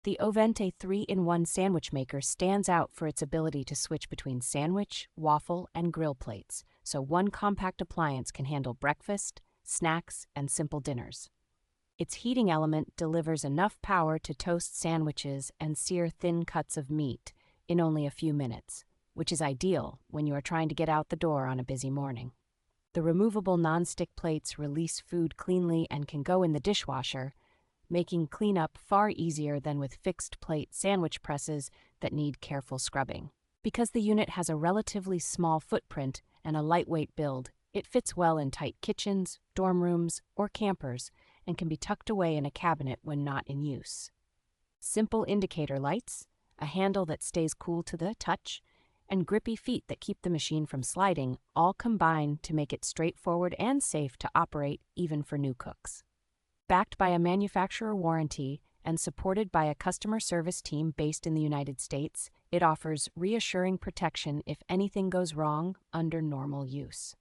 The OVENTE 3-in-1 sandwich maker stands out for its ability to switch between sandwich, waffle, and grill plates, so one compact appliance can handle breakfast, snacks, and simple dinners. Its heating element delivers enough power to toast sandwiches and sear thin cuts of meat in only a few minutes, which is ideal when you are trying to get out the door on a busy morning. The removable nonstick plates release food cleanly and can go in the dishwasher, making cleanup far easier than with fixed plate sandwich presses that need careful scrubbing. Because the unit has a relatively small footprint and a lightweight build, it fits well in tight kitchens, dorm rooms, or campers and can be tucked away in a cabinet when not in use. Simple indicator lights, a handle that stays cool to the touch, and grippy feet that keep the machine from sliding all combine to make it straightforward and safe to operate even for new cooks. Backed by a manufacturer warranty and supported by a customer service team based in the United States, it offers reassuring protection if anything goes wrong under normal use.